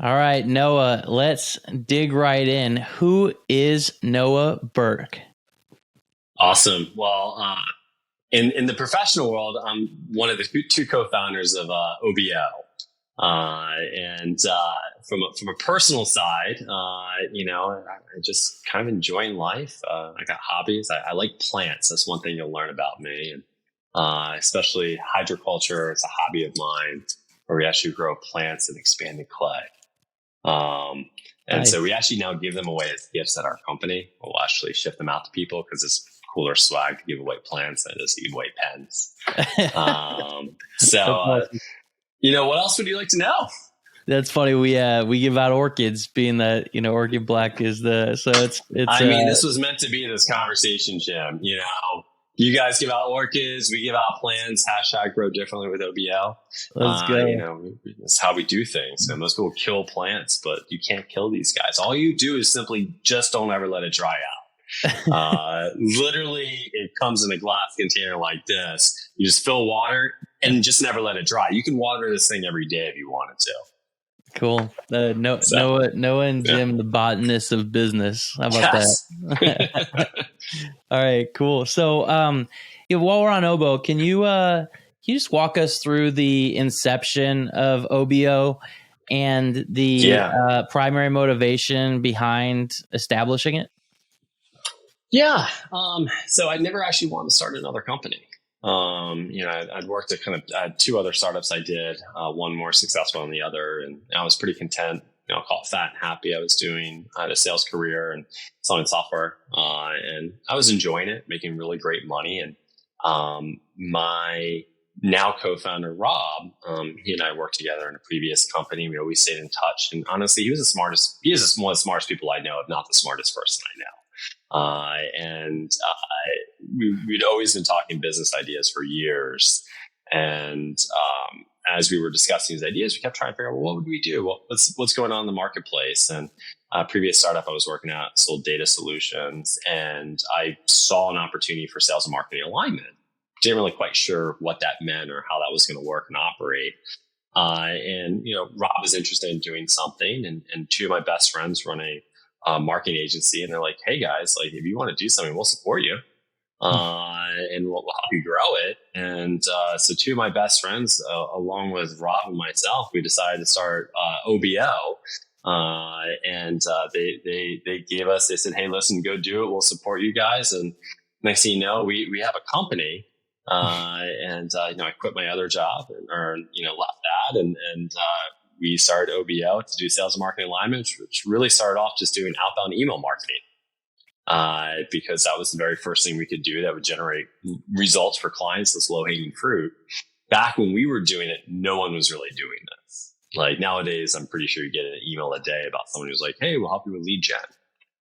All right, Noah, let's dig right in. Who is Noah Berk? Awesome. Well, in the professional world, I'm one of the two co-founders of OBO. And from a personal side, I just kind of enjoying life. I got hobbies. I like plants. That's one thing you'll learn about me, and especially hydroculture. It's a hobby of mine, where we actually grow plants in expanded clay. And so we actually now give them away as gifts at our company. We'll actually ship them out to people because it's cooler swag to give away plants than just give away pens. What else would you like to know? That's funny. We give out orchids, being that orchid black is it's. This was meant to be this conversation, Jim. You guys give out orchids, we give out plants. # grow differently with OBO. Let's go. That's how we do things. And most people kill plants, but you can't kill these guys. All you do is simply just don't ever let it dry out. Literally, it comes in a glass container like this. You just fill water and just never let it dry. You can water this thing every day if you wanted to. Cool. Noah and Jim, the botanists of business. How about that? All right, cool. So, while we're on OBO, can you just walk us through the inception of OBO and the primary motivation behind establishing it? Yeah. So I never actually wanted to start another company. I'd worked at I had two other startups I did, one more successful than the other. And I was pretty content, I'll call it fat and happy. I had a sales career and selling software. And I was enjoying it, making really great money. And, my now co-founder, Rob, he and I worked together in a previous company. We always stayed in touch. And honestly, he is one of the smartest people I know, if not the smartest person I know. We'd always been talking business ideas for years. And as we were discussing these ideas, we kept trying to figure out, well, what would we do? What's going on in the marketplace? And previous startup I was working at sold data solutions, and I saw an opportunity for sales and marketing alignment. Didn't really quite sure what that meant or how that was going to work and operate. Rob was interested in doing something, and two of my best friends run a marketing agency, and they're like, hey guys, like if you want to do something, we'll support you. And we'll help you grow it. And so two of my best friends, along with Rob and myself, we decided to start OBO. They said, hey, listen, go do it. We'll support you guys. And next thing you know, we have a company. I quit my other job and left that. And we started OBO to do sales and marketing alignment, which really started off just doing outbound email marketing. Because that was the very first thing we could do that would generate results for clients, this low-hanging fruit. Back when we were doing it, no one was really doing this. Like nowadays, I'm pretty sure you get an email a day about someone who's like, hey, we'll help you with lead gen.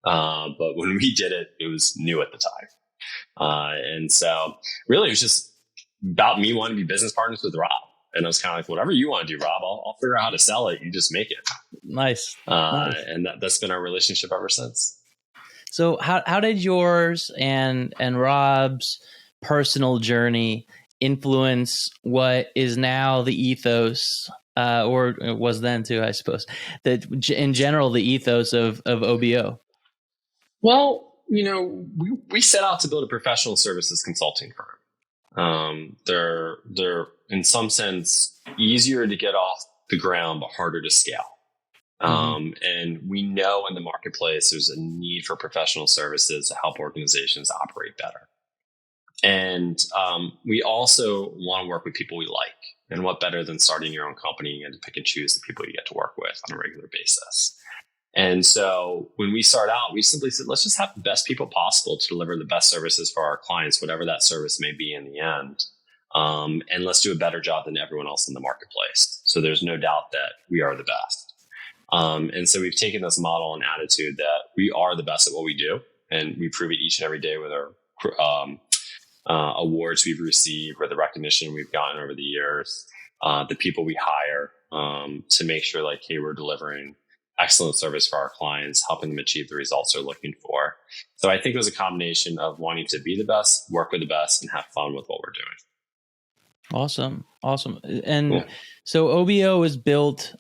But when we did it, it was new at the time. And so really it was just about me wanting to be business partners with Rob. And I was kind of like, whatever you want to do, Rob, I'll figure out how to sell it. You just make it. Nice. And that's been our relationship ever since. So how did yours and Rob's personal journey influence what is now the ethos, or it was then too, I suppose, that in general, the ethos of OBO? Well, we set out to build a professional services consulting firm. They're in some sense easier to get off the ground, but harder to scale. And we know in the marketplace, there's a need for professional services to help organizations operate better. And we also want to work with people we like. And what better than starting your own company and to pick and choose the people you get to work with on a regular basis. And so when we start out, we simply said, let's just have the best people possible to deliver the best services for our clients, whatever that service may be in the end. And let's do a better job than everyone else in the marketplace. So there's no doubt that we are the best. And so we've taken this model and attitude that we are the best at what we do. And we prove it each and every day with our awards we've received, or the recognition we've gotten over the years, the people we hire, to make sure like, hey, we're delivering excellent service for our clients, helping them achieve the results they're looking for. So I think it was a combination of wanting to be the best, work with the best, and have fun with what we're doing. Awesome. And so OBO is built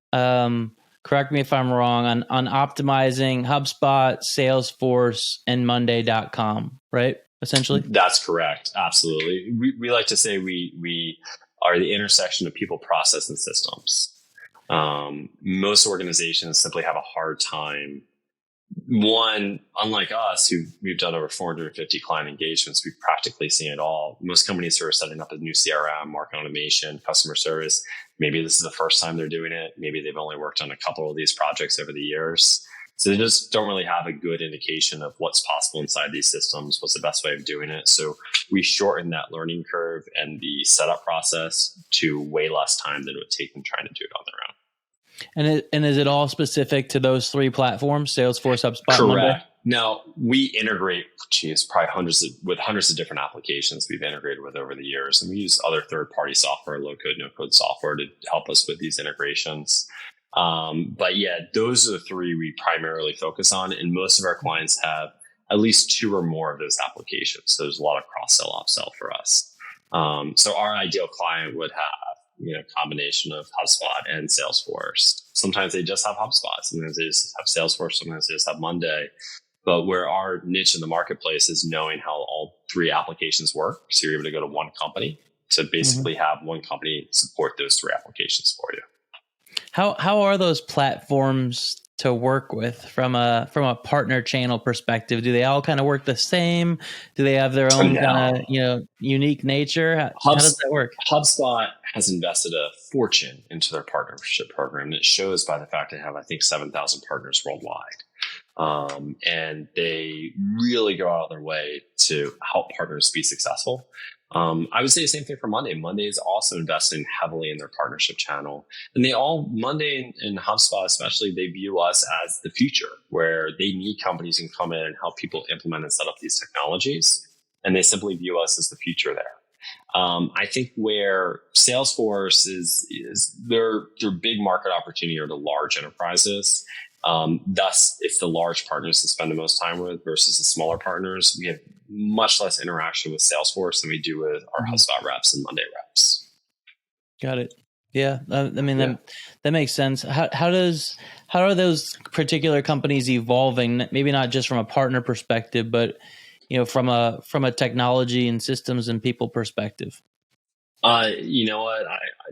correct me if I'm wrong, on optimizing HubSpot, Salesforce, and Monday.com, right? Essentially. That's correct. Absolutely. We like to say we are the intersection of people, process, and systems. Most organizations simply have a hard time. One, unlike us, we've done over 450 client engagements, we've practically seen it all. Most companies who are setting up a new CRM, market automation, customer service, maybe this is the first time they're doing it. Maybe they've only worked on a couple of these projects over the years. So they just don't really have a good indication of what's possible inside these systems, what's the best way of doing it. So we shorten that learning curve and the setup process to way less time than it would take them trying to do it on their own. And is it all specific to those three platforms, Salesforce, HubSpot, Correct. Monday? Now we integrate, probably hundreds of different applications we've integrated with over the years, and we use other third-party software, low-code, no-code software to help us with these integrations. But yeah, those are the three we primarily focus on, and most of our clients have at least two or more of those applications. So there's a lot of cross-sell, upsell for us. So our ideal client would have combination of HubSpot and Salesforce. Sometimes they just have HubSpot. Sometimes they just have Salesforce. Sometimes they just have Monday. But where our niche in the marketplace is knowing how all three applications work. So you're able to go to one company to basically have one company support those three applications for you. How are those platforms to work with from a partner channel perspective? Do they all kind of work the same? Do they have their own kind of unique nature? How does that work? HubSpot has invested a fortune into their partnership program, and it shows by the fact they have, I think, 7,000 partners worldwide. And they really go out of their way to help partners be successful. I would say the same thing for Monday. Monday is also investing heavily in their partnership channel. And Monday and HubSpot especially, they view us as the future, where they need companies who can come in and help people implement and set up these technologies. And they simply view us as the future there. I think where Salesforce is their big market opportunity are the large enterprises. Thus, it's the large partners to spend the most time with versus the smaller partners. We have much less interaction with Salesforce than we do with our HubSpot reps and Monday reps. Got it. Yeah. That makes sense. How are those particular companies evolving? Maybe not just from a partner perspective, but from a technology and systems and people perspective. You know what?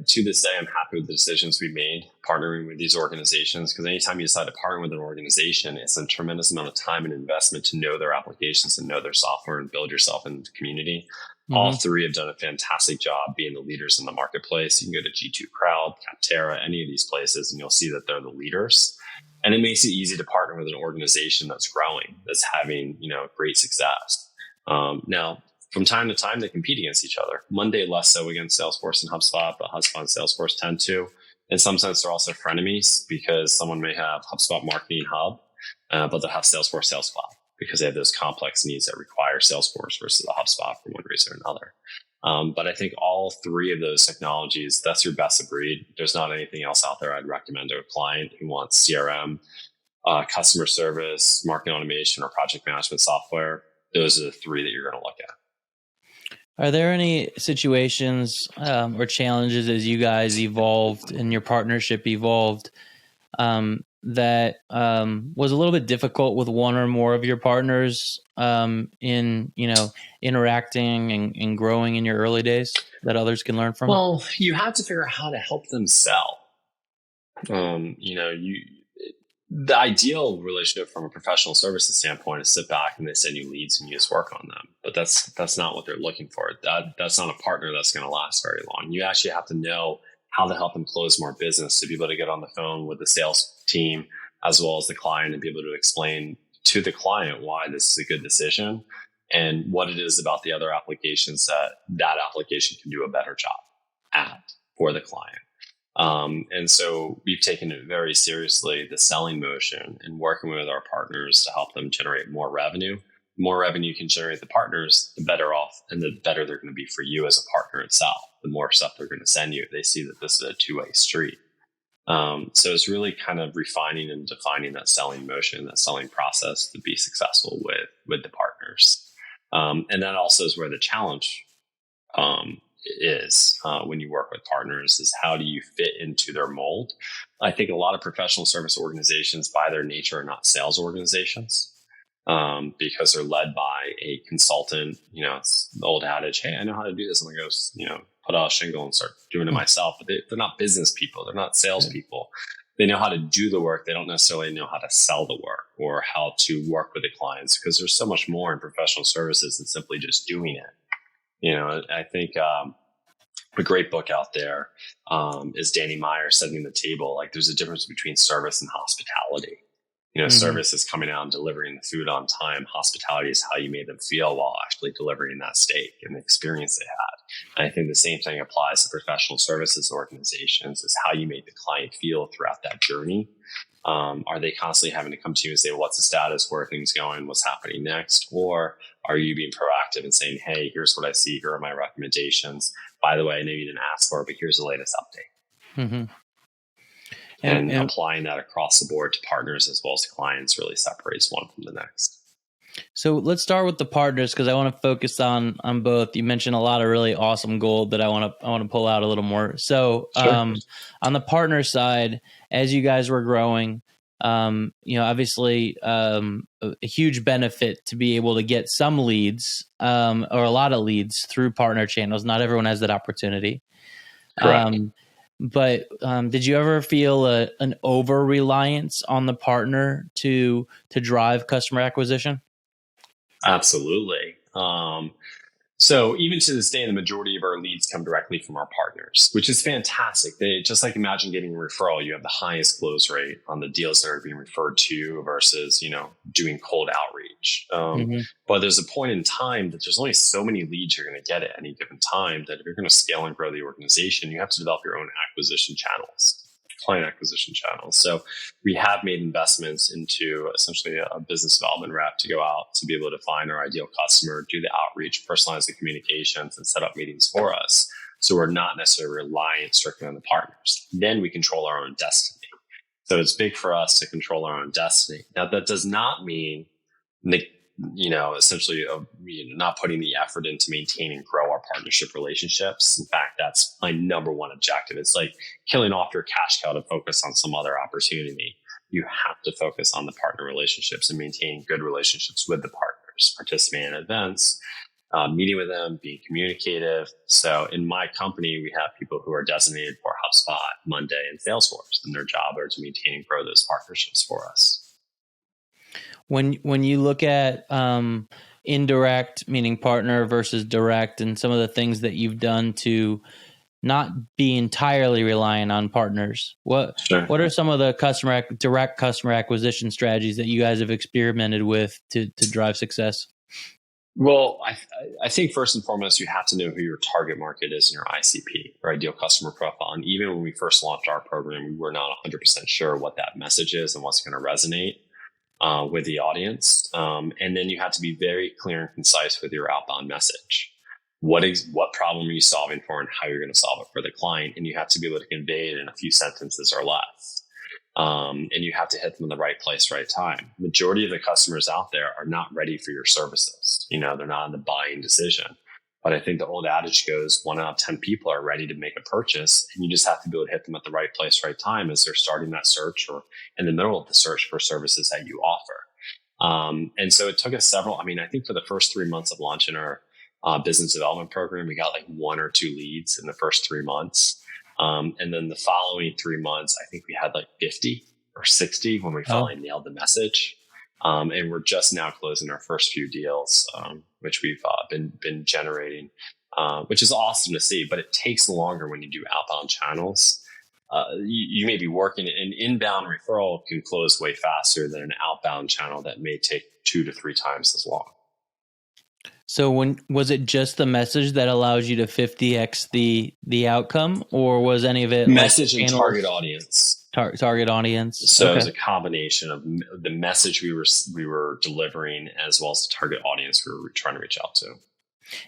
To this day, I'm happy with the decisions we made partnering with these organizations, because anytime you decide to partner with an organization, it's a tremendous amount of time and investment to know their applications and know their software and build yourself in the community. Mm-hmm. All three have done a fantastic job being the leaders in the marketplace. You can go to G2 Crowd, Capterra, any of these places, and you'll see that they're the leaders. And it makes it easy to partner with an organization that's growing, that's having great success. Now, from time to time, they compete against each other. Monday less so against Salesforce and HubSpot, but HubSpot and Salesforce tend to. In some sense, they're also frenemies, because someone may have HubSpot Marketing Hub, but they'll have Salesforce Sales Cloud because they have those complex needs that require Salesforce versus a HubSpot for one reason or another. But I think all three of those technologies, that's your best of breed. There's not anything else out there I'd recommend to a client who wants CRM, customer service, marketing automation, or project management software. Those are the three that you're going to look at. Are there any situations or challenges as you guys evolved and your partnership evolved that was a little bit difficult with one or more of your partners in interacting and growing in your early days that others can learn from? Well, you have to figure out how to help them sell. The ideal relationship from a professional services standpoint is sit back and they send you leads and you just work on them. But that's not what they're looking for. That's not a partner that's going to last very long. You actually have to know how to help them close more business, to be able to get on the phone with the sales team as well as the client and be able to explain to the client why this is a good decision and what it is about the other applications that application can do a better job at for the client. And so we've taken it very seriously, the selling motion, and working with our partners to help them generate more revenue. The more revenue you can generate the partners, the better off and the better they're going to be for you as a partner itself. The more stuff they're going to send you, they see that this is a two-way street. So it's really kind of refining and defining that selling motion, that selling process to be successful with the partners. And that also is where the challenge is when you work with partners is how do you fit into their mold. I think a lot of professional service organizations by their nature are not sales organizations because they're led by a consultant. It's the old adage, hey, I know how to do this. I'm going to go, put out a shingle and start doing it myself. But they're not business people. They're not salespeople. They know how to do the work. They don't necessarily know how to sell the work or how to work with the clients, because there's so much more in professional services than simply just doing it. I think a great book out there is Danny Meyer, Setting the Table. Like, there's a difference between service and hospitality. Service is coming out and delivering the food on time. Hospitality is how you made them feel while actually delivering that steak and the experience they had. And I think the same thing applies to professional services organizations, is how you make the client feel throughout that journey. Are they constantly having to come to you and say, what's the status, where are things going, what's happening next? Or are you being proactive and saying, hey, here's what I see, here are my recommendations. By the way, I know you didn't ask for it, but here's the latest update. Mm-hmm. And applying that across the board to partners as well as clients really separates one from the next. So let's start with the partners, because I want to focus on both. You mentioned a lot of really awesome gold that I want to pull out a little more. So sure. On the partner side, as you guys were growing, obviously a huge benefit to be able to get some leads or a lot of leads through partner channels. Not everyone has that opportunity. Correct. But did you ever feel an over reliance on the partner to drive customer acquisition? Absolutely. So even to this day, the majority of our leads come directly from our partners, which is fantastic. They just like imagine getting a referral. You have the highest close rate on the deals that are being referred to versus, doing cold outreach. But there's a point in time that there's only so many leads you're going to get at any given time, that if you're going to scale and grow the organization, you have to develop your own client acquisition channels. So we have made investments into essentially a business development rep to go out to be able to find our ideal customer, do the outreach, personalize the communications, and set up meetings for us. So we're not necessarily reliant strictly on the partners. Then we control our own destiny. So it's big for us to control our own destiny. Now, that does not mean essentially not putting the effort in to maintain and grow our partnership relationships. In fact, that's my number one objective. It's like killing off your cash cow to focus on some other opportunity. You have to focus on the partner relationships and maintaining good relationships with the partners, participating in events, meeting with them, being communicative. So in my company, we have people who are designated for HubSpot, Monday, and Salesforce, and their job are to maintain and grow those partnerships for us. When you look at indirect, meaning partner versus direct, and some of the things that you've done to not be entirely reliant on partners, what are some of the direct customer acquisition strategies that you guys have experimented with to drive success? Well, I think first and foremost, you have to know who your target market is in your ICP, or ideal customer profile. And even when we first launched our program, we were not 100% sure what that message is and what's going to resonate with the audience. And then you have to be very clear and concise with your outbound message. What problem are you solving for and how you're going to solve it for the client? And you have to be able to convey it in a few sentences or less. And you have to hit them in the right place, right time. Majority of the customers out there are not ready for your services. They're not in the buying decision. But I think the old adage goes, 1 out of 10 people are ready to make a purchase, and you just have to be able to hit them at the right place, right time as they're starting that search or in the middle of the search for services that you offer. And so it took us I think for the first 3 months of launching our business development program, we got like 1 or 2 leads in the first 3 months. And then the following 3 months, I think we had like 50 or 60 when we finally nailed the message. And we're just now closing our first few deals, which we've been generating, which is awesome to see. But it takes longer when you do outbound channels. You may be working an inbound referral can close way faster than an outbound channel that may take 2 to 3 times as long. So was it just the message that allows you to 50x the outcome, or was any of it message and target audience? Target audience. So it was a combination of the message we were delivering as well as the target audience we were trying to reach out to.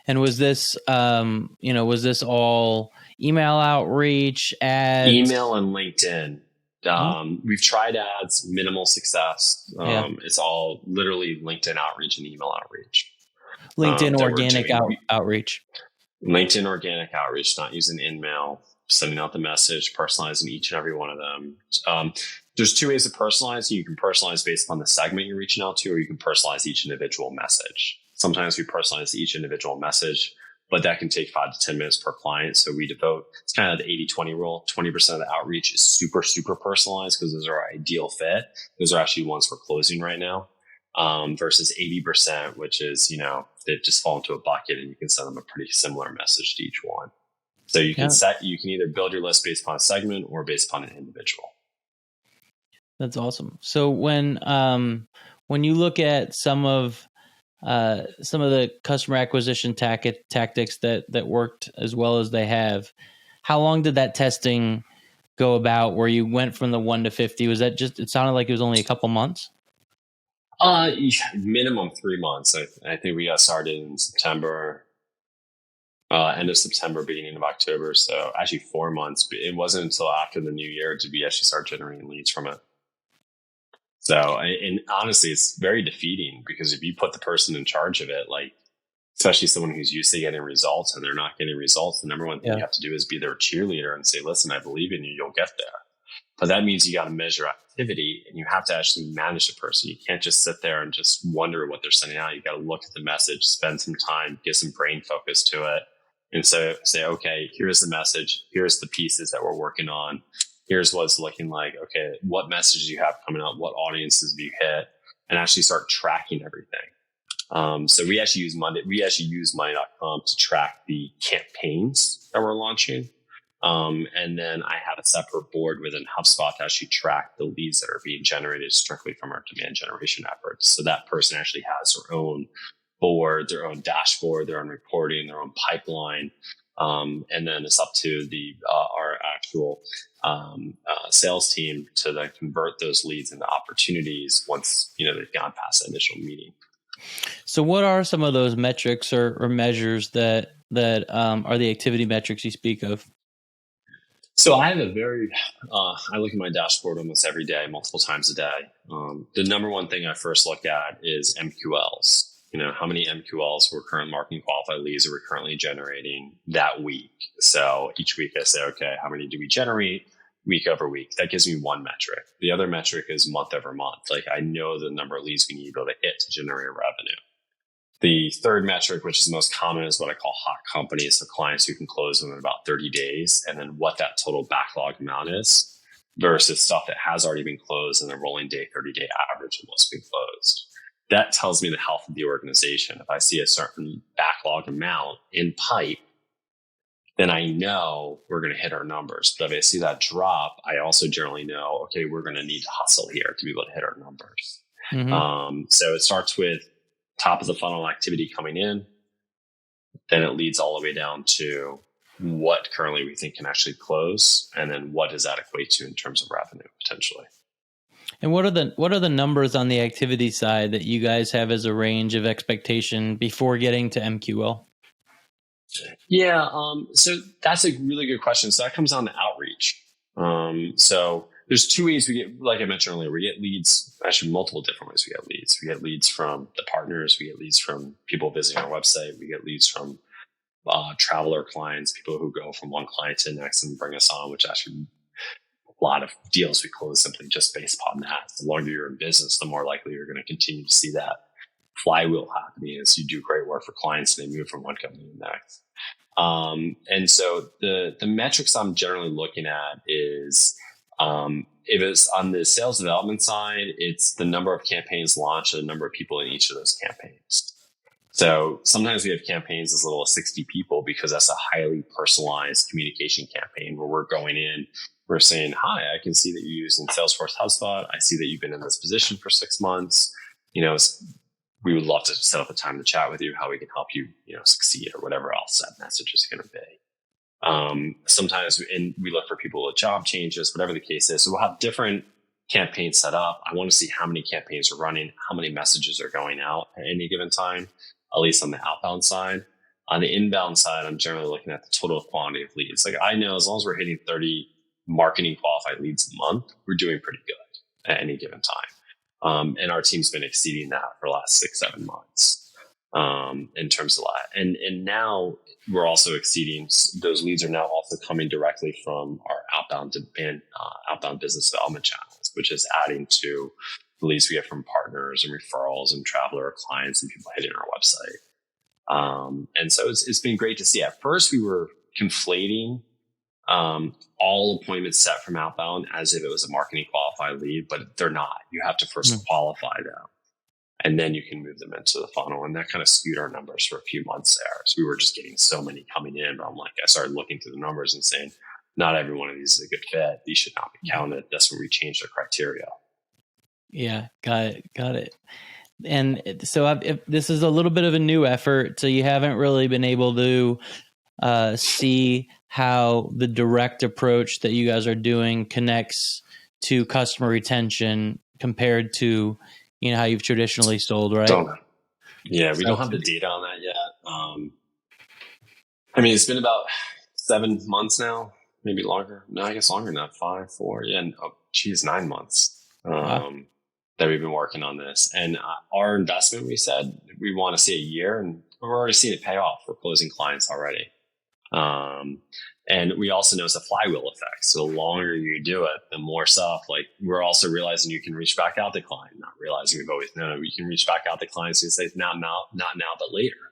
And was this all email outreach, ads? Email and LinkedIn. We've tried ads, minimal success. It's all literally LinkedIn outreach and email outreach. LinkedIn organic outreach. LinkedIn organic outreach, not using InMail, sending out the message, personalizing each and every one of them. There's two ways to personalize. You can personalize based on the segment you're reaching out to, or you can personalize each individual message. Sometimes we personalize each individual message, but that can take 5 to 10 minutes per client. So we devote, it's kind of the 80-20 rule. 20% of the outreach is super, super personalized because those are our ideal fit. Those are actually ones we're closing right now. Versus 80%, which is, they just fall into a bucket and you can send them a pretty similar message to each one. So you can either build your list based upon a segment or based upon an individual. That's awesome. So when you look at some of the customer acquisition tactics that worked as well as they have, how long did that testing go about where you went from the 1 to 50? Was that it sounded like it was only a couple months? Minimum 3 months. I think we got started in September, end of September, beginning of October. So actually 4 months. It wasn't until after the new year did we actually start generating leads from it. So, and honestly, it's very defeating because if you put the person in charge of it, like, especially someone who's used to getting results and they're not getting results, the number one thing you have to do is be their cheerleader and say, listen, I believe in you, you'll get there. But that means you got to measure activity and you have to actually manage the person. You can't just sit there and just wonder what they're sending out. You got to look at the message, spend some time, get some brain focus to it. And so say, okay, here's the message. Here's the pieces that we're working on. Here's what it's looking like. Okay, what messages you have coming up? What audiences have you hit? And actually start tracking everything. So we actually use Monday.com to track the campaigns that we're launching. And then I have a separate board within HubSpot to actually track the leads that are being generated strictly from our demand generation efforts. So that person actually has their own board, their own dashboard, their own reporting, their own pipeline. And then it's up to our actual sales team to then convert those leads into opportunities once they've gone past the initial meeting. So, what are some of those metrics or measures that are the activity metrics you speak of? So I have I look at my dashboard almost every day, multiple times a day. The number one thing I first look at is MQLs. How many MQLs were current marketing qualified leads are we currently generating that week? So each week I say, okay, how many do we generate week over week? That gives me one metric. The other metric is month over month. Like I know the number of leads we need to be able to hit to generate revenue. The third metric, which is the most common, is what I call hot companies. So clients who can close them in about 30 days. And then what that total backlog amount is versus stuff that has already been closed and a rolling day, 30-day average of what's been closed. That tells me the health of the organization. If I see a certain backlog amount in pipe, then I know we're going to hit our numbers. But if I see that drop, I also generally know, okay, we're going to need to hustle here to be able to hit our numbers. Mm-hmm. So it starts with top of the funnel activity coming in. Then it leads all the way down to what currently we think can actually close. And then what does that equate to in terms of revenue potentially? And what are the numbers on the activity side that you guys have as a range of expectation before getting to MQL? Yeah, so that's a really good question. So that comes down to outreach. So there's two ways we get, like I mentioned earlier, we get leads, actually multiple different ways we get leads. We get leads from the partners, we get leads from people visiting our website, we get leads from traveler clients, people who go from one client to the next and bring us on, which actually a lot of deals we close simply just based upon that. The longer you're in business, the more likely you're going to continue to see that flywheel happening as you do great work for clients and they move from one company to the next. And so the metrics I'm generally looking at is if it's on the sales development side, it's the number of campaigns launched and the number of people in each of those campaigns. So sometimes we have campaigns as little as 60 people because that's a highly personalized communication campaign where we're going in, we're saying, hi, I can see that you're using Salesforce HubSpot. I see that you've been in this position for 6 months. We would love to set up a time to chat with you, how we can help you, succeed or whatever else that message is going to be. Sometimes we look for people with job changes, whatever the case is. So we'll have different campaigns set up. I want to see how many campaigns are running, how many messages are going out at any given time, at least on the outbound side. On the inbound side, I'm generally looking at the total quantity of leads. Like I know as long as we're hitting 30 marketing qualified leads a month, we're doing pretty good at any given time. And our team's been exceeding that for the last 6-7 months. in terms of that. And now we're also exceeding, those leads are now also coming directly from our outbound business development channels, which is adding to the leads we get from partners and referrals and traveler clients and people hitting our website. And so it's been great to see. At first, we were conflating all appointments set from outbound as if it was a marketing qualified lead, but they're not. You have to first qualify them, and then you can move them into the funnel. And that kind of skewed our numbers for a few months there. So we were just getting so many coming in. But I started looking through the numbers and saying, not every one of these is a good fit. These should not be counted. That's when we changed our criteria. Yeah, got it. And so if this is a little bit of a new effort, so you haven't really been able to see how the direct approach that you guys are doing connects to customer retention compared to, how you've traditionally sold, right? We don't have the data on that yet. It's been about 7 months now, maybe longer. No, I guess longer than that. 5, 4, 9 months that we've been working on this. And our investment, we said we want to see a year, and we're already seeing it pay off. We're closing clients already. And we also know it's a flywheel effect. So the longer you do it, the more stuff, we're also realizing you can reach back out to client, not realizing we've always known we can reach back out to clients and say, not now, but later.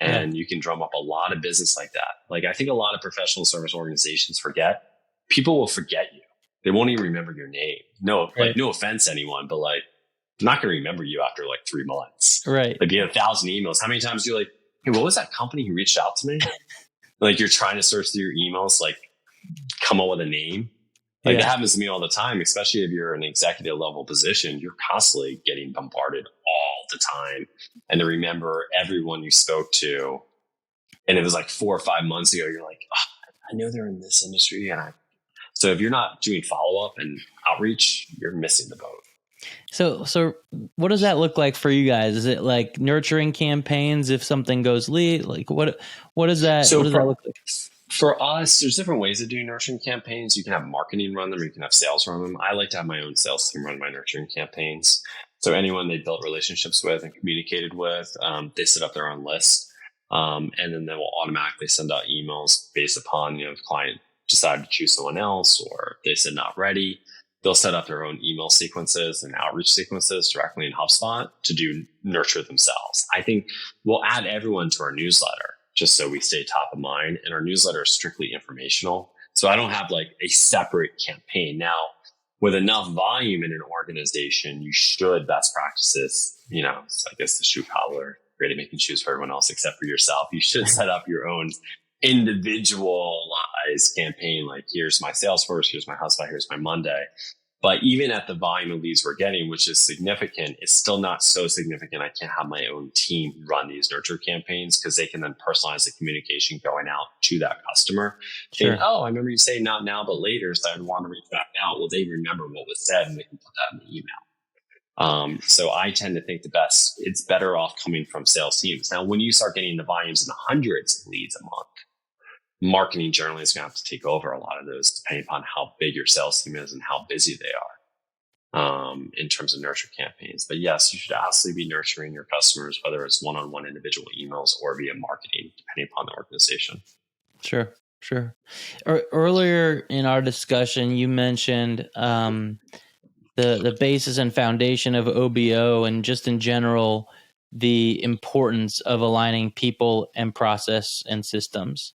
And you can drum up a lot of business like that. I think a lot of professional service organizations forget. People will forget you. They won't even remember your name. No, no offense to anyone, but I'm not going to remember you after 3 months. Right. You have 1,000 emails. How many times do you hey, what was that company who reached out to me? You're trying to search through your emails, come up with a name. That happens to me all the time, especially if you're in an executive level position. You're constantly getting bombarded all the time. And to remember everyone you spoke to. And it was 4 or 5 months ago, you're I know they're in this industry. So if you're not doing follow-up and outreach, you're missing the boat. So what does that look like for you guys? Is it nurturing campaigns if something goes lead? What does that look like? For us, there's different ways of doing nurturing campaigns. You can have marketing run them, or you can have sales run them. I like to have my own sales team run my nurturing campaigns. So anyone they built relationships with and communicated with, they set up their own list. And then they will automatically send out emails based upon, if the client decided to choose someone else, or they said not ready. They'll set up their own email sequences and outreach sequences directly in HubSpot to nurture themselves. I think we'll add everyone to our newsletter just so we stay top of mind. And our newsletter is strictly informational. So I don't have a separate campaign. Now, with enough volume in an organization, you should best practices, I guess the shoe cobbler, great at making shoes for everyone else except for yourself. You should set up your own individualized campaign. Here's my Salesforce, here's my HubSpot, here's my Monday. But even at the volume of leads we're getting, which is significant, it's still not so significant. I can't have my own team run these nurture campaigns because they can then personalize the communication going out to that customer. Sure. Saying, I remember you saying not now, but later, so I'd want to reach back out. Well, they remember what was said and they can put that in the email. So I tend to think it's better off coming from sales teams. Now, when you start getting the volumes in the hundreds of leads a month, marketing generally is going to have to take over a lot of those, depending upon how big your sales team is and how busy they are in terms of nurture campaigns. But yes, you should absolutely be nurturing your customers, whether it's one-on-one individual emails or via marketing, depending upon the organization. Sure. Earlier in our discussion, you mentioned the basis and foundation of OBO, and just in general, the importance of aligning people and process and systems.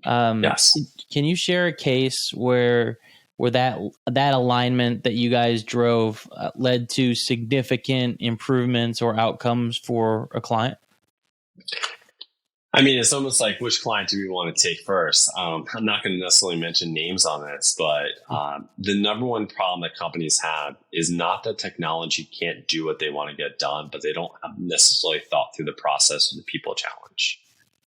Yes. Can you share a case where that alignment that you guys drove led to significant improvements or outcomes for a client? It's almost like, which client do we want to take first? I'm not going to necessarily mention names on this, but the number one problem that companies have is not that technology can't do what they want to get done, but they don't have necessarily thought through the process of the people challenge.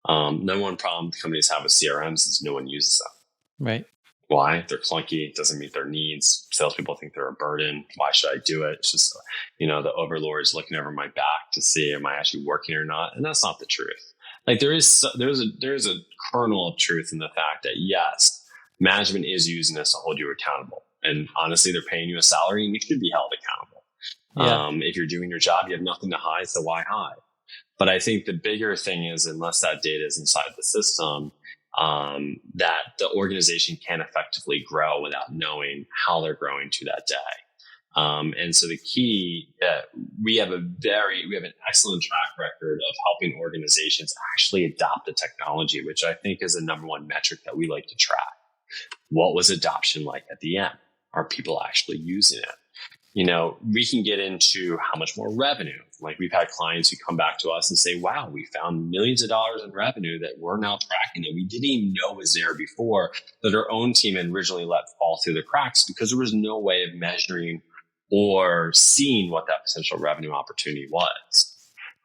Number one problem companies have with CRMs is no one uses them. Right. Why? They're clunky. It doesn't meet their needs. Salespeople think they're a burden. Why should I do it? It's just, the overlord's looking over my back to see, am I actually working or not? And that's not the truth. There's a kernel of truth in the fact that yes, management is using this to hold you accountable. And honestly, they're paying you a salary and you should be held accountable. Yeah. If you're doing your job, you have nothing to hide. So why hide? But I think the bigger thing is, unless that data is inside the system, that the organization can't effectively grow without knowing how they're growing to that day. And so the key, we have an excellent track record of helping organizations actually adopt the technology, which I think is the number one metric that we like to track. What was adoption like at the end? Are people actually using it? We can get into how much more revenue. Like, we've had clients who come back to us and say, wow, we found millions of dollars in revenue that we're now tracking that we didn't even know was there before, that our own team had originally let fall through the cracks because there was no way of measuring or seeing what that potential revenue opportunity was.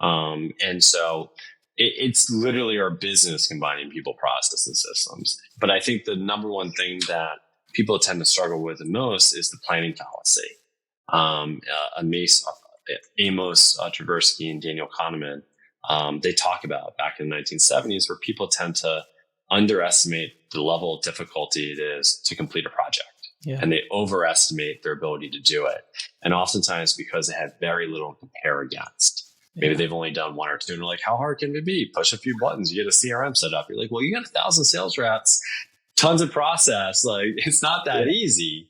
And so it's literally our business combining people, process, and systems. But I think the number one thing that people tend to struggle with the most is the planning fallacy. Amos Tversky and Daniel Kahneman, they talk about back in the 1970s, where people tend to underestimate the level of difficulty it is to complete a project. Yeah. And they overestimate their ability to do it. And oftentimes because they have very little to compare against. Maybe they've only done one or two, and they're like, how hard can it be? Push a few buttons, you get a CRM set up. You're like, well, you got 1,000 sales reps, tons of process. Like, it's not that easy.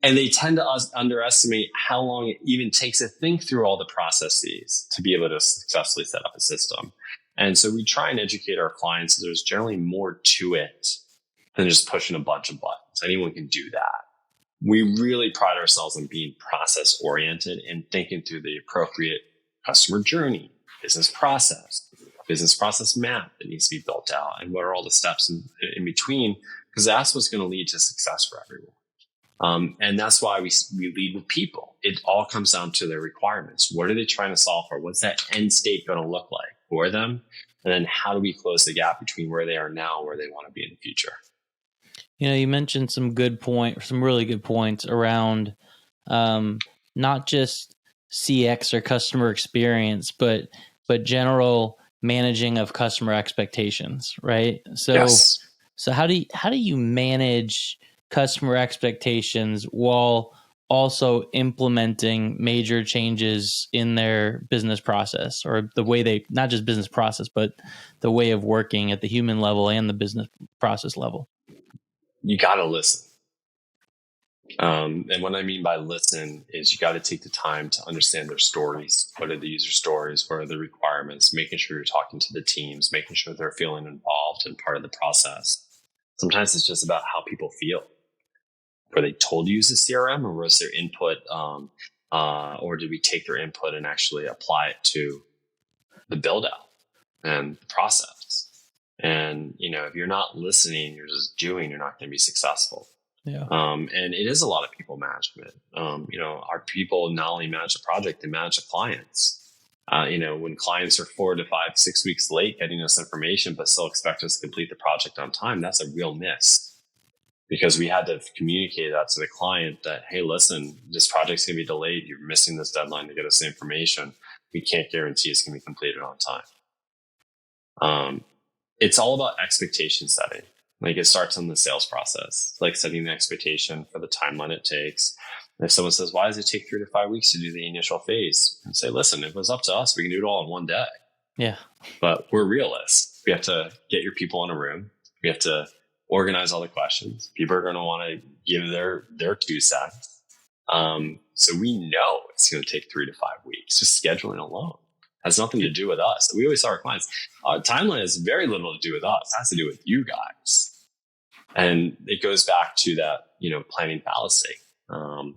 And they tend to underestimate how long it even takes to think through all the processes to be able to successfully set up a system. And so we try and educate our clients that there's generally more to it than just pushing a bunch of buttons. Anyone can do that. We really pride ourselves on being process oriented and thinking through the appropriate customer journey, business process map that needs to be built out, and what are all the steps in between, because that's what's going to lead to success for everyone. And that's why we lead with people. It all comes down to their requirements. What are they trying to solve for? What's that end state going to look like for them? And then how do we close the gap between where they are now and where they want to be in the future? You mentioned some really good points around not just CX or customer experience, but general managing of customer expectations, right? So how do you manage customer expectations while also implementing major changes in their business process, or the way they, not just business process, but the way of working at the human level and the business process level? You got to listen. And what I mean by listen is you got to take the time to understand their stories. What are the user stories? What are the requirements? Making sure you're talking to the teams, making sure they're feeling involved and part of the process. Sometimes it's just about how people feel. Were they told to use the CRM, or was their input, or did we take their input and actually apply it to the build out and the process? And, if you're not listening, you're just doing, you're not going to be successful. Yeah. And it is a lot of people management. Our people not only manage the project, they manage the clients. When clients are 4 to 5, 6 weeks late getting us information, but still expect us to complete the project on time, that's a real miss. Because we had to communicate that to the client that, hey, listen, this project's going to be delayed. You're missing this deadline to get us the information. We can't guarantee it's going to be completed on time. It's all about expectation setting. Like, it starts in the sales process, like setting the expectation for the timeline it takes. And if someone says, why does it take 3 to 5 weeks to do the initial phase? And say, listen, if it was up to us, we can do it all in one day. Yeah. But we're realists. We have to get your people in a room. We have to organize all the questions. People are going to want to give their 2 cents. So we know it's going to take 3 to 5 weeks. Just scheduling alone has nothing to do with us. We always tell our clients, timeline has very little to do with us. It has to do with you guys. And it goes back to that, planning fallacy, and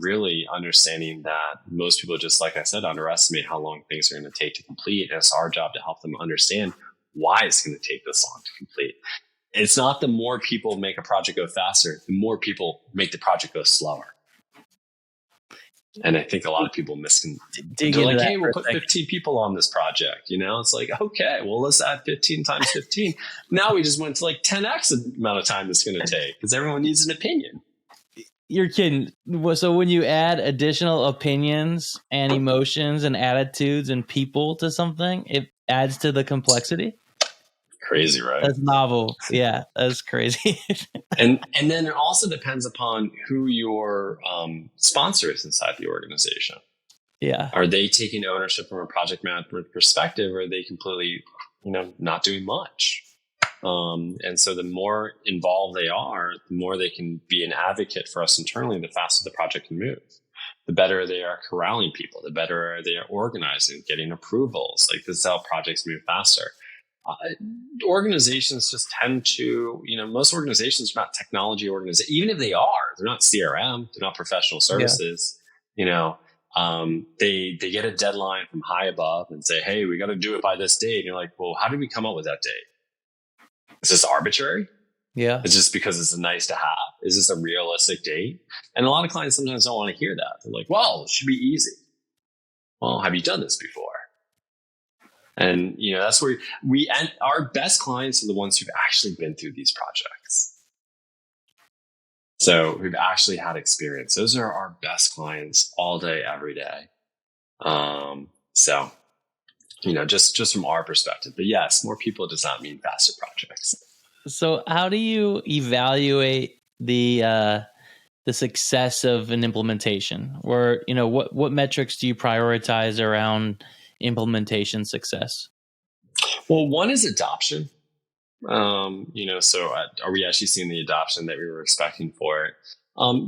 really understanding that most people, just like I said, underestimate how long things are going to take to complete. And it's our job to help them understand why it's going to take this long to complete. It's not the more people make a project go faster, the more people make the project go slower. And I think a lot of people they're like, hey, we'll put 15 people on this project. It's like, okay, well, let's add 15 times 15. Now we just went to like 10x the amount of time it's going to take because everyone needs an opinion. You're kidding. So when you add additional opinions and emotions and attitudes and people to something, it adds to the complexity. Crazy, right? That's novel. Yeah, that's crazy. and then it also depends upon who your sponsor is inside the organization. Yeah. Are they taking ownership from a project management perspective, or are they completely, not doing much? And so the more involved they are, the more they can be an advocate for us internally, the faster the project can move. The better they are corralling people, the better they are organizing, getting approvals. Like, this is how projects move faster. Organizations just tend to, most organizations are not technology organizations. Even if they are, they're not CRM, they're not professional services. They get a deadline from high above and say, hey, we got to do it by this date. And you're like, well, how did we come up with that date? Is this arbitrary? Yeah. It's just because it's nice to have. Is this a realistic date? And a lot of clients sometimes don't want to hear that. They're like, well, it should be easy. Well, have you done this before? And, that's where and our best clients are the ones who've actually been through these projects. So we've actually had experience. Those are our best clients all day, every day. So, just from our perspective, but yes, more people does not mean faster projects. So how do you evaluate the success of an implementation, or, what metrics do you prioritize around implementation success? Well, one is adoption. So are we actually seeing the adoption that we were expecting for it?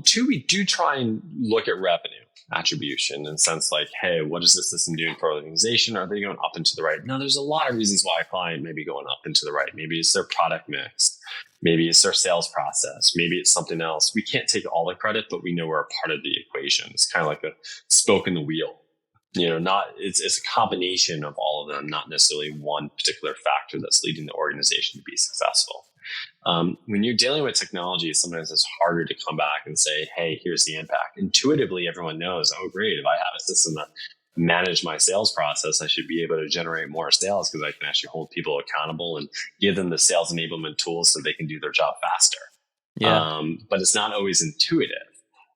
Two, we do try and look at revenue attribution in the sense like, hey, what is this system doing for our organization? Are they going up and to the right? Now, there's a lot of reasons why a client may be going up and to the right. Maybe it's their product mix. Maybe it's their sales process. Maybe it's something else. We can't take all the credit, but we know we're a part of the equation. It's kind of like a spoke in the wheel. It's a combination of all of them, not necessarily one particular factor that's leading the organization to be successful. When you're dealing with technology, sometimes it's harder to come back and say, hey, here's the impact. Intuitively, everyone knows, oh, great, if I have a system that manage my sales process, I should be able to generate more sales because I can actually hold people accountable and give them the sales enablement tools so they can do their job faster. Yeah. But it's not always intuitive.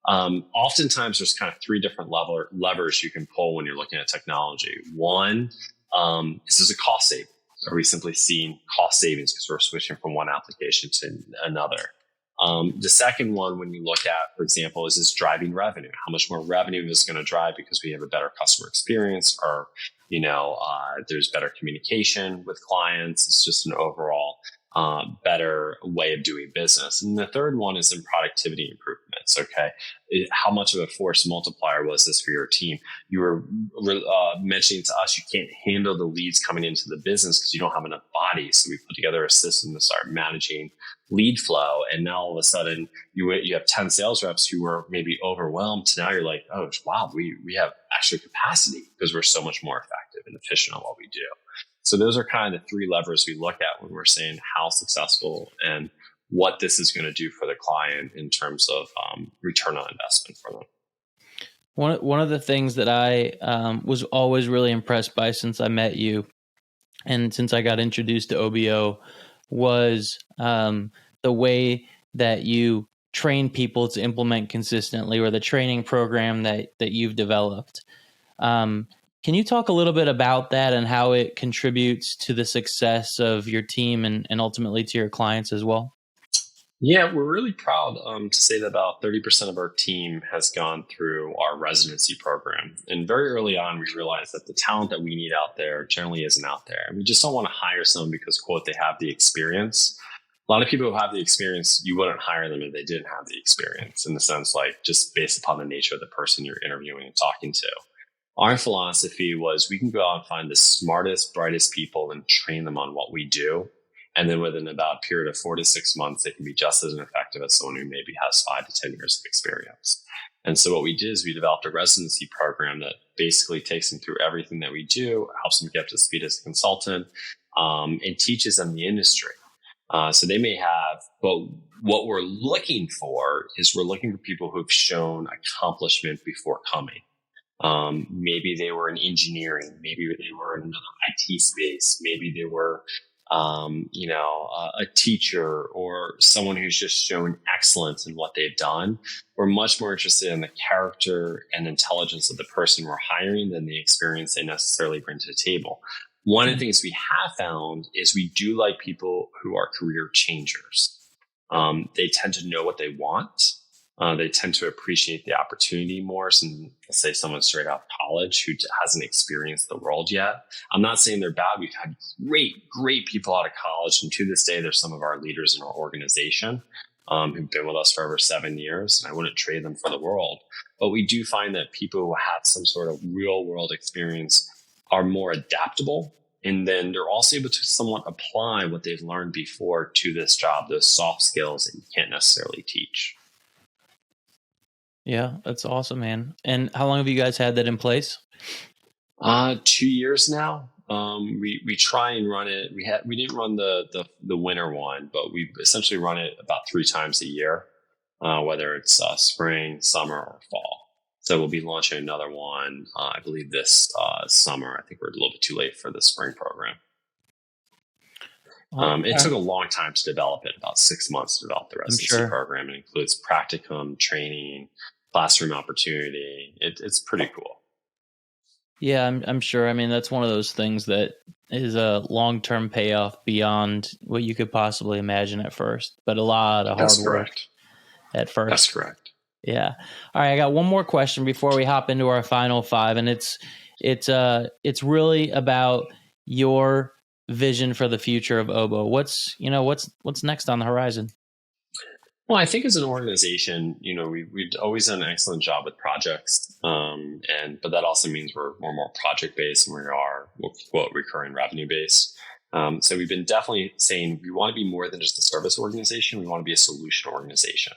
Oftentimes there's kind of three different levers you can pull when you're looking at technology. One, is this a cost saving? Are we simply seeing cost savings because we're switching from one application to another? The second one, when you look at, for example, is this driving revenue? How much more revenue is going to drive because we have a better customer experience, or, there's better communication with clients. It's just an overall better way of doing business. And the third one is in productivity improvements. Okay. How much of a force multiplier was this for your team? You were mentioning to us, you can't handle the leads coming into the business because you don't have enough bodies. So we put together a system to start managing lead flow. And now all of a sudden you have 10 sales reps who were maybe overwhelmed. Now you're like, oh, wow, we have extra capacity because we're so much more effective and efficient on what we do. So those are kind of the three levers we look at when we're saying how successful and what this is going to do for the client in terms of return on investment for them. One of the things that I was always really impressed by since I met you and since I got introduced to OBO was the way that you train people to implement consistently, or the training program that you've developed. Can you talk a little bit about that and how it contributes to the success of your team and ultimately to your clients as well? Yeah, we're really proud to say that about 30% of our team has gone through our residency program. And very early on, we realized that the talent that we need out there generally isn't out there. And we just don't want to hire someone because, quote, they have the experience. A lot of people who have the experience, you wouldn't hire them if they didn't have the experience, in the sense like just based upon the nature of the person you're interviewing and talking to. Our philosophy was we can go out and find the smartest, brightest people and train them on what we do. And then within about a period of 4 to 6 months, they can be just as effective as someone who maybe has 5 to 10 years of experience. And so what we did is we developed a residency program that basically takes them through everything that we do, helps them get up to speed as a consultant, and teaches them the industry. So they may have, but what we're looking for is we're looking for people who've shown accomplishment before coming. Maybe they were in engineering, maybe they were in another IT space, maybe they were, a teacher or someone who's just shown excellence in what they've done. We're much more interested in the character and intelligence of the person we're hiring than the experience they necessarily bring to the table. One of the things we have found is we do like people who are career changers. They tend to know what they want. They tend to appreciate the opportunity more than, let's say, someone straight out of college who hasn't experienced the world yet. I'm not saying they're bad. We've had great people out of college. And to this day, they're some of our leaders in our organization who've been with us for over 7 years. And I wouldn't trade them for the world. But we do find that people who have some sort of real world experience are more adaptable. And then they're also able to somewhat apply what they've learned before to this job, those soft skills that you can't necessarily teach. Yeah, that's awesome, man. And how long have you guys had that in place? 2 years now. We try and run it. We didn't run the winter one, but we essentially run it about 3 times a year, whether it's spring, summer, or fall. So we'll be launching another one, I believe this summer. I think we're a little bit too late for the spring program. It took a long time to develop it, about 6 months to develop the residency program. It includes practicum, training, classroom opportunity. It's pretty cool. Yeah, I'm sure. I mean, that's one of those things that is a long-term payoff beyond what you could possibly imagine at first, but a lot of hard work at first. That's correct. Yeah. All right. I got one more question before we hop into our final 5, and it's really about your vision for the future of Obo. What's next on the horizon? Well, I think as an organization, we've always done an excellent job with projects, but that also means we're more project based than we are recurring revenue based. So we've been definitely saying we want to be more than just a service organization. We want to be a solution organization.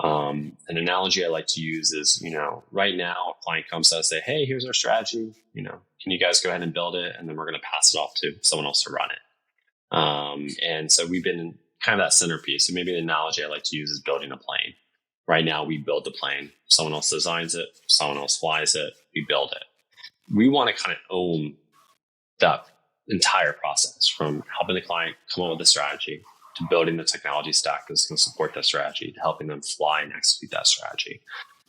An analogy I like to use is, right now a client comes to us and say, hey, here's our strategy. Can you guys go ahead and build it? And then we're going to pass it off to someone else to run it. And so we've been kind of that centerpiece. So maybe the analogy I like to use is building a plane. Right now we build the plane. Someone else designs it. Someone else flies it. We build it. We want to kind of own that entire process, from helping the client come up with a strategy to building the technology stack that's going to support that strategy, to helping them fly and execute that strategy.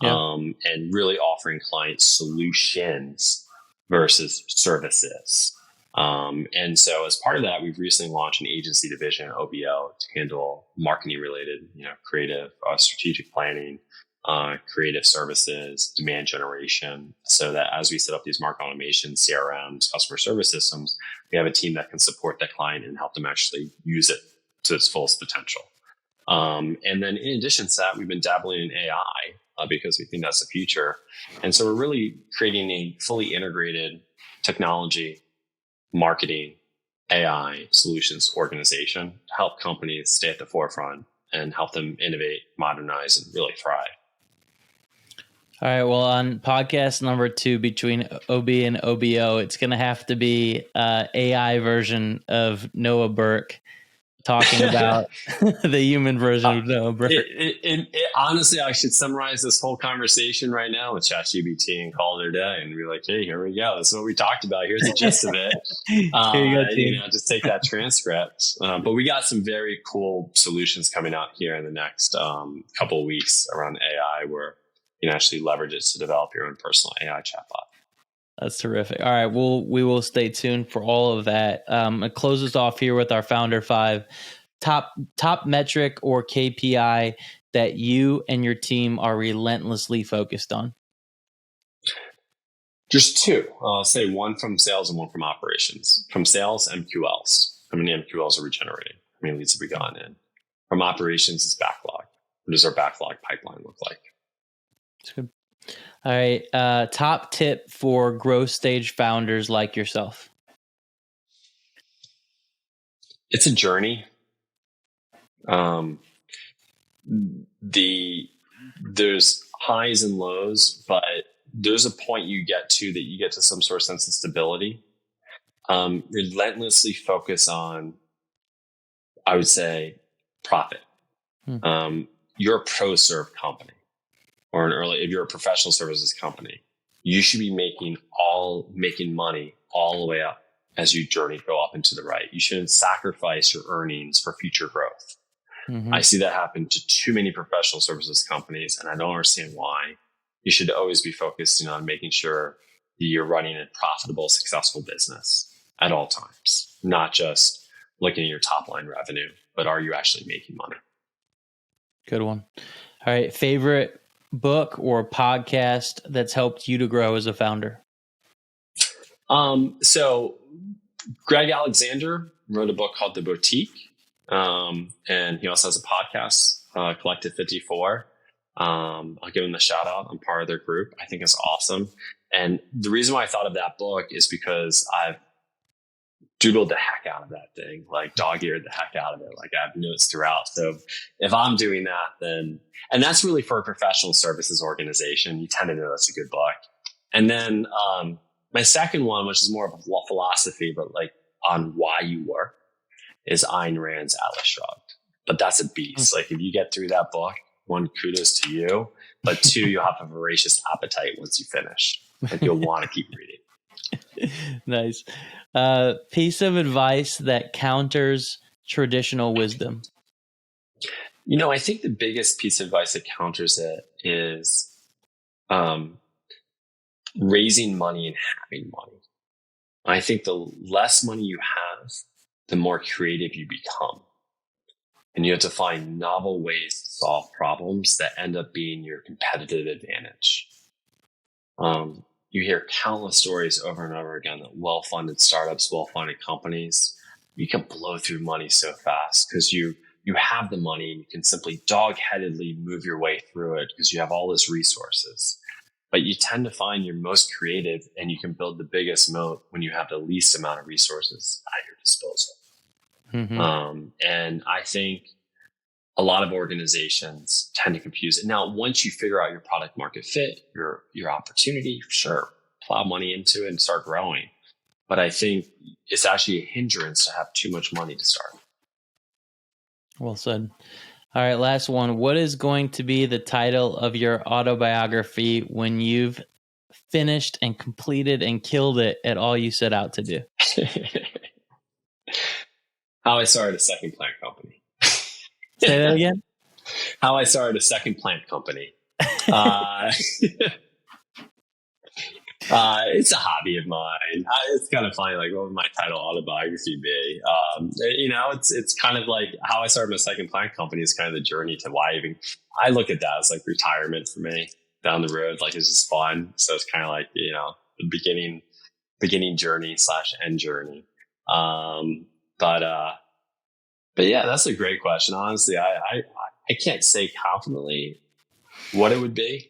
Yeah. And really offering clients solutions versus services. And so as part of that, we've recently launched an agency division, OBO, to handle marketing related, creative, strategic planning, creative services, demand generation, so that as we set up these market automation, CRMs, customer service systems, we have a team that can support that client and help them actually use it to its fullest potential. And then in addition to that, we've been dabbling in AI because we think that's the future. And so we're really creating a fully integrated technology, marketing, AI solutions organization to help companies stay at the forefront and help them innovate, modernize, and really thrive. All right. Well, on podcast number 2 between OB and OBO, it's going to have to be AI version of Noah Berk talking about the human version of Noah Berk. Honestly, I should summarize this whole conversation right now with ChatGPT and call it a day and be like, hey, here we go. This is what we talked about. Here's the gist of it. Just take that transcript. But we got some very cool solutions coming out here in the next couple of weeks around AI, where you can actually leverage it to develop your own personal AI chatbot. That's terrific. All right. We will stay tuned for all of that. It closes off here with our Founder 5 top metric or KPI that you and your team are relentlessly focused on. Just 2. I'll say one from sales and one from operations. From sales, MQLs. How many MQLs are we generating? How many leads have we gotten in? From operations, it's backlog. What does our backlog pipeline look like? That's good. All right. Top tip for growth stage founders like yourself. It's a journey. There's highs and lows, but there's a point you get to some sort of sense of stability. Relentlessly focus on, I would say, profit. You're a pro serve company. Or if you're a professional services company, you should be making money all the way up as you go up into the right. You shouldn't sacrifice your earnings for future growth. Mm-hmm. I see that happen to too many professional services companies, and I don't understand why. You should always be focusing on making sure that you're running a profitable, successful business at all times, not just looking at your top line revenue, but are you actually making money? Good one. All right. Favorite book or podcast that's helped you to grow as a founder? So Greg Alexander wrote a book called The Boutique. And he also has a podcast, Collective 54. I'll give him the shout out. I'm part of their group. I think it's awesome. And the reason why I thought of that book is because I've doodled the heck out of that thing, like dog-eared the heck out of it. Like I have notes throughout. So if I'm doing that, then, and that's really for a professional services organization, you tend to know that's a good book. And then, my second one, which is more of a philosophy, but like on why you work, is Ayn Rand's Atlas Shrugged. But that's a beast. Like if you get through that book, one, kudos to you, but two, you'll have a voracious appetite once you finish. Like you'll want to keep reading. Nice. Piece of advice that counters traditional wisdom. I think the biggest piece of advice that counters it is raising money and having money. I think the less money you have, the more creative you become. And you have to find novel ways to solve problems that end up being your competitive advantage. You hear countless stories over and over again that well-funded startups, well-funded companies, you can blow through money so fast because you have the money and you can simply dog-headedly move your way through it because you have all these resources. But you tend to find you're most creative and you can build the biggest moat when you have the least amount of resources at your disposal. Mm-hmm. And I think a lot of organizations tend to confuse it. Now, once you figure out your product market fit, your opportunity, sure, plow money into it and start growing. But I think it's actually a hindrance to have too much money to start. Well said. All right, last one. What is going to be the title of your autobiography when you've finished and completed and killed it at all you set out to do? How I started a second plant company. Say that again? How I started a second plant company. It's a hobby of mine. It's kind of funny. Like, what would my title autobiography be? It's kind of like how I started my second plant company is kind of the journey to why I look at that as like retirement for me down the road. Like it's just fun. So it's kind of like, the beginning journey / end journey. But yeah, that's a great question. Honestly, I can't say confidently what it would be.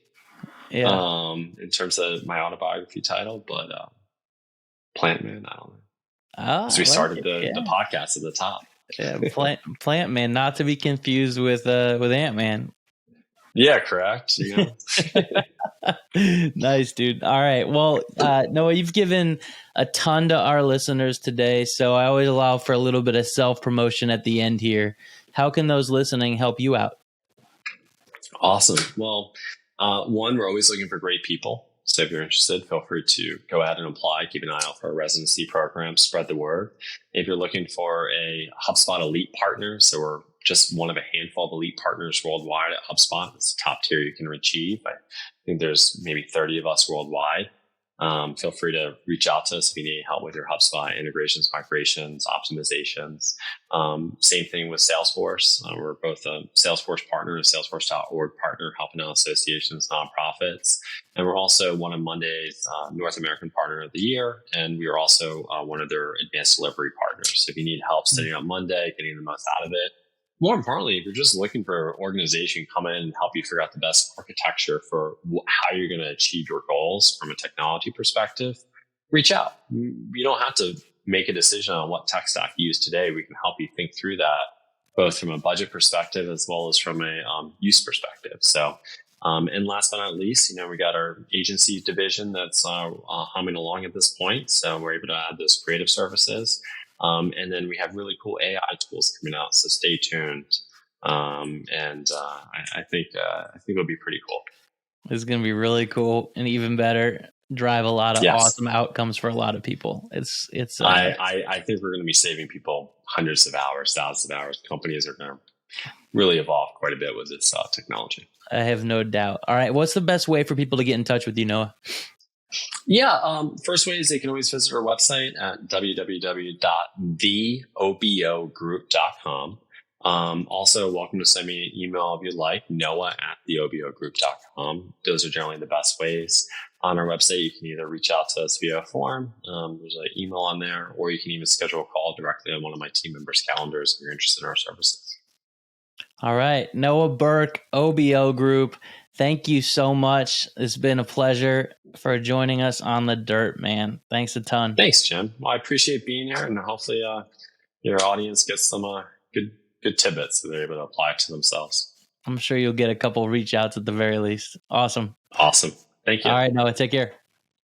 Yeah. In terms of my autobiography title, but Plant Man, I don't know. Because we started the podcast at the top. Yeah, Plant Man, not to be confused with Ant-Man. Yeah, correct. Nice, dude. All right. Well, Noah, you've given a ton to our listeners today, so I always allow for a little bit of self-promotion at the end here. How can those listening help you out? Awesome. Well, one, we're always looking for great people. So if you're interested, feel free to go ahead and apply. Keep an eye out for a residency program. Spread the word. If you're looking for a HubSpot elite partner, so we're just one of a handful of elite partners worldwide at HubSpot. It's the top tier you can achieve. I think there's maybe 30 of us worldwide. Feel free to reach out to us if you need help with your HubSpot integrations, migrations, optimizations. Same thing with Salesforce. We're both a Salesforce partner and a Salesforce.org partner, helping out associations, nonprofits. And we're also one of Monday's North American Partner of the Year. And we are also one of their advanced delivery partners. So if you need help setting up Monday, getting the most out of it, more importantly, if you're just looking for an organization come in and help you figure out the best architecture for how you're going to achieve your goals from a technology perspective, reach out. You don't have to make a decision on what tech stack you use today. We can help you think through that, both from a budget perspective as well as from a use perspective. So, and last but not least, we got our agency division that's humming along at this point. So we're able to add those creative services. And then we have really cool AI tools coming out, so stay tuned. I think it'll be pretty cool. It's going to be really cool and even better. Drive a lot of awesome outcomes for a lot of people. I think we're going to be saving people hundreds of hours, thousands of hours. Companies are going to really evolve quite a bit with this technology. I have no doubt. All right, what's the best way for people to get in touch with you, Noah? Yeah. First way is they can always visit our website at www.theobogroup.com. Also, welcome to send me an email if you'd like, noah@theobogroup.com. Those are generally the best ways. On our website, you can either reach out to us via a form, there's an email on there, or you can even schedule a call directly on one of my team members' calendars if you're interested in our services. All right. Noah Berk, OBO Group. Thank you so much. It's been a pleasure for joining us on the dirt, man. Thanks a ton. Thanks, Jim. Well, I appreciate being here, and hopefully your audience gets some good tidbits that they're able to apply to themselves. I'm sure you'll get a couple reach outs at the very least. Awesome. Awesome. Thank you. All right, Noah, take care.